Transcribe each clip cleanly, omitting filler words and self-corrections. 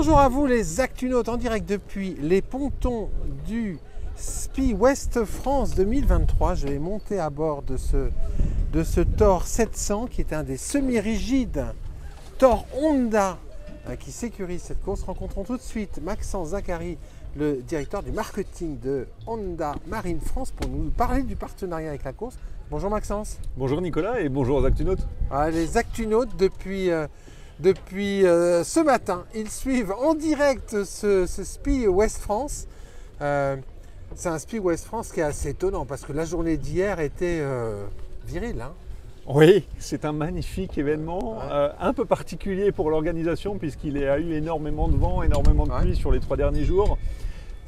Bonjour à vous les Actunautes en direct depuis les pontons du SPI Ouest France 2023. Je vais monter à bord de ce Thor 700 qui est un des semi-rigides Thor Honda qui sécurise cette course. Rencontrons tout de suite Maxence Zacharie, le directeur du marketing de Honda Marine France, pour nous parler du partenariat avec la course. Bonjour Maxence. Bonjour Nicolas et bonjour aux Actunautes. Les Actunautes depuis ce matin, ils suivent en direct ce SPI Ouest France. C'est un SPI Ouest France qui est assez étonnant parce que la journée d'hier était virile. Hein. Oui, c'est un magnifique événement, un peu particulier pour l'organisation puisqu'il a eu énormément de vent, énormément de pluie sur les 3 derniers jours.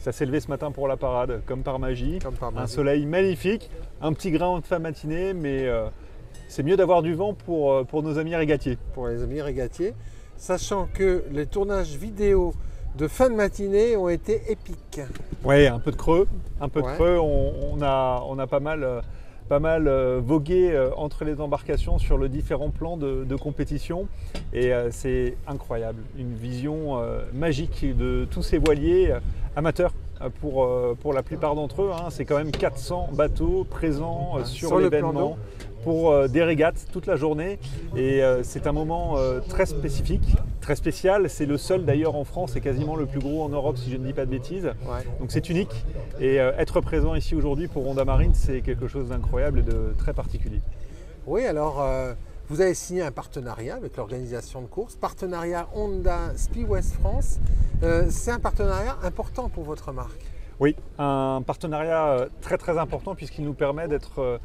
Ça s'est levé ce matin pour la parade, comme par magie. Un soleil magnifique, un petit grain de fin matinée, mais c'est mieux d'avoir du vent pour nos amis régatiers. Pour les amis régatiers, sachant que les tournages vidéo de fin de matinée ont été épiques. Oui, un peu de creux, creux. On a pas mal vogué entre les embarcations sur les différents plans de compétition et c'est incroyable, une vision magique de tous ces voiliers amateurs pour la plupart d'entre eux. C'est quand même 400 bateaux présents sur l'événement pour des régates toute la journée et c'est un moment très spécifique, très spécial. C'est le seul d'ailleurs en France et quasiment le plus gros en Europe si je ne dis pas de bêtises. Donc c'est unique et être présent ici aujourd'hui pour Honda Marine, c'est quelque chose d'incroyable et de très particulier. Oui, alors vous avez signé un partenariat avec l'organisation de course, partenariat Honda SPI Ouest France. C'est un partenariat important pour votre marque. Oui, un partenariat très très important puisqu'il nous permet d'être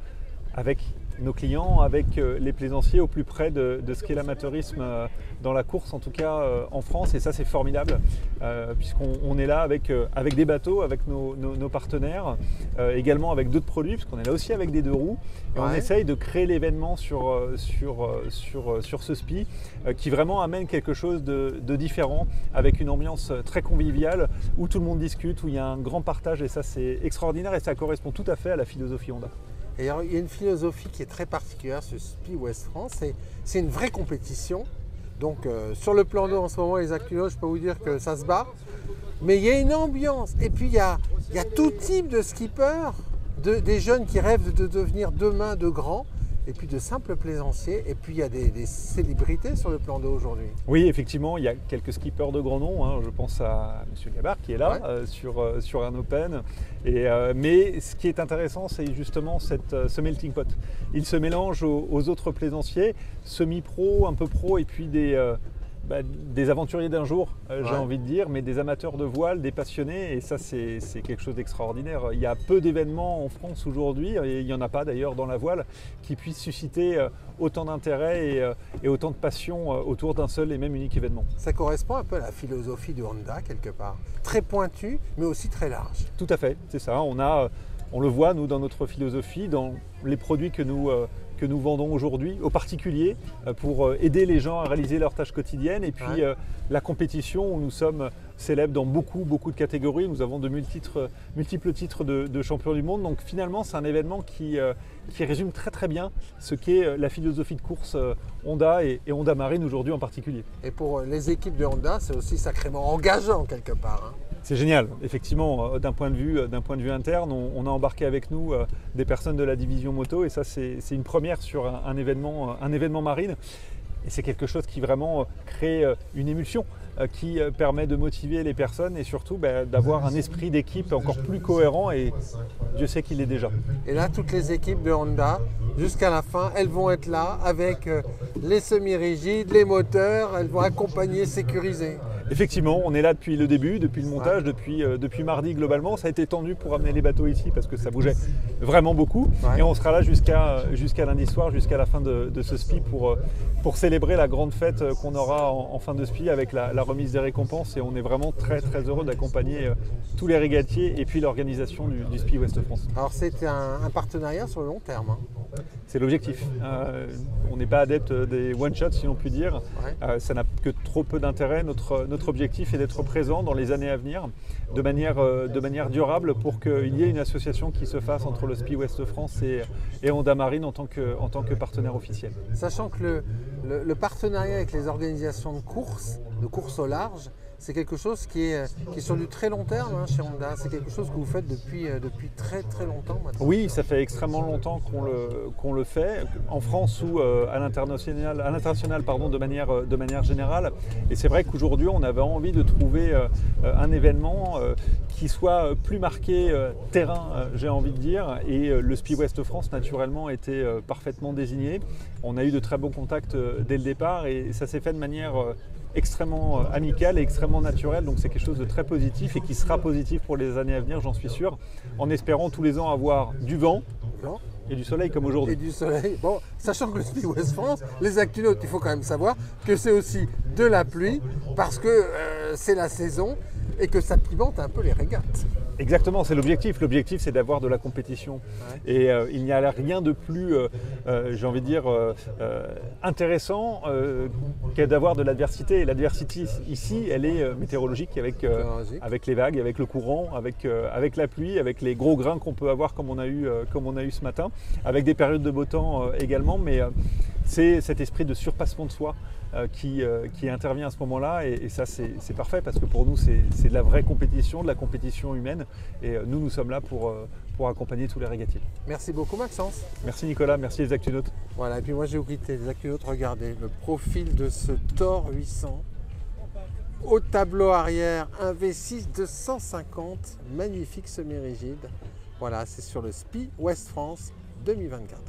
avec nos clients, avec les plaisanciers au plus près de ce qu'est l'amateurisme dans la course, en tout cas en France, et ça c'est formidable puisqu'on est là avec des bateaux, avec nos partenaires, également avec d'autres produits, puisqu'on est là aussi avec des 2 roues, et on essaye de créer l'événement sur ce SPI qui vraiment amène quelque chose de différent, avec une ambiance très conviviale, où tout le monde discute, où il y a un grand partage, et ça c'est extraordinaire, et ça correspond tout à fait à la philosophie Honda. Et alors, il y a une philosophie qui est très particulière sur SPI Ouest France, c'est une vraie compétition. Donc sur le plan d'eau en ce moment, les Actunautes, je peux vous dire que ça se bat. Mais il y a une ambiance. Et puis il y a tout type de skippers, des jeunes qui rêvent de devenir demain de grands, et puis de simples plaisanciers. Et puis il y a des célébrités sur le plan d'eau aujourd'hui. Oui, effectivement, il y a quelques skippers de grand nom. Je pense à M. Gabard qui est là sur un Open. Mais ce qui est intéressant, c'est justement ce melting pot. Il se mélange aux autres plaisanciers, semi-pro, un peu pro, et puis des aventuriers d'un jour, j'ai envie de dire, mais des amateurs de voile, des passionnés, et ça c'est quelque chose d'extraordinaire. Il y a peu d'événements en France aujourd'hui, et il n'y en a pas d'ailleurs dans la voile, qui puissent susciter autant d'intérêt et autant de passion autour d'un seul et même unique événement. Ça correspond un peu à la philosophie de Honda quelque part, très pointue mais aussi très large. Tout à fait, c'est ça. On le voit nous dans notre philosophie, dans les produits que nous vendons aujourd'hui aux particuliers pour aider les gens à réaliser leurs tâches quotidiennes, et puis la compétition où nous sommes célèbres dans beaucoup de catégories. Nous avons de multiples titres de champions du monde, donc finalement c'est un événement qui résume très très bien ce qu'est la philosophie de course Honda et Honda Marine aujourd'hui en particulier. Et pour les équipes de Honda, c'est aussi sacrément engageant quelque part. C'est génial, effectivement, d'un point de vue interne, on a embarqué avec nous des personnes de la division moto, et ça c'est une première sur un événement marine, et c'est quelque chose qui vraiment crée une émulsion, qui permet de motiver les personnes et surtout d'avoir un esprit d'équipe encore plus cohérent, et Dieu sait qu'il l'est déjà. Et là, toutes les équipes de Honda, jusqu'à la fin, elles vont être là avec les semi-rigides, les moteurs, elles vont accompagner, sécuriser. Effectivement, on est là depuis le début, depuis le montage, depuis mardi globalement. Ça a été tendu pour amener les bateaux ici parce que ça bougeait vraiment beaucoup. Et on sera là jusqu'à lundi soir, jusqu'à la fin de ce SPI pour célébrer la grande fête qu'on aura en fin de SPI avec la remise des récompenses. Et on est vraiment très très heureux d'accompagner tous les régatiers et puis l'organisation du SPI Ouest France. Alors c'est un partenariat sur le long terme. C'est l'objectif. On n'est pas adepte des one-shots, si l'on peut dire. Ça n'a que trop peu d'intérêt. Notre objectif est d'être présent dans les années à venir de manière durable pour qu'il y ait une association qui se fasse entre le SPI Ouest France et Honda Marine en tant que partenaire officiel. Sachant que le partenariat avec les organisations de course au large, c'est quelque chose qui est sur du très long terme hein, chez Honda. C'est quelque chose que vous faites depuis très très longtemps maintenant. Oui, ça fait extrêmement longtemps qu'on le fait, en France ou à l'international de manière générale. Et c'est vrai qu'aujourd'hui, on avait envie de trouver un événement qui soit plus marqué terrain, j'ai envie de dire. Et le Spi West France, naturellement, était parfaitement désigné. On a eu de très bons contacts dès le départ et ça s'est fait de manière extrêmement amicale et extrêmement naturelle. Donc c'est quelque chose de très positif et qui sera positif pour les années à venir, j'en suis sûr, en espérant tous les ans avoir du vent et du soleil comme aujourd'hui. Et du soleil. Bon, sachant que le Spi West France, les Actunautes, il faut quand même savoir que c'est aussi de la pluie parce que c'est la saison et que ça pimente un peu les régates. Exactement, c'est l'objectif. L'objectif, c'est d'avoir de la compétition. Ouais. Et il n'y a rien de plus, j'ai envie de dire, intéressant qu'à d'avoir de l'adversité. Et l'adversité ici, elle est météorologique avec les vagues, avec le courant, avec la pluie, avec les gros grains qu'on peut avoir comme on a eu ce matin, avec des périodes de beau temps également. Mais c'est cet esprit de surpassement de soi qui intervient à ce moment-là et ça c'est parfait parce que pour nous c'est de la vraie compétition, de la compétition humaine et nous sommes là pour accompagner tous les régatiers. Merci beaucoup Maxence. Merci Nicolas, merci les Actunautes. Voilà, et puis moi j'ai oublié les Actunautes, regardez le profil de ce Thor 800 au tableau arrière, un V6 de 150, magnifique semi-rigide. Voilà, c'est sur le Spi West France 2024.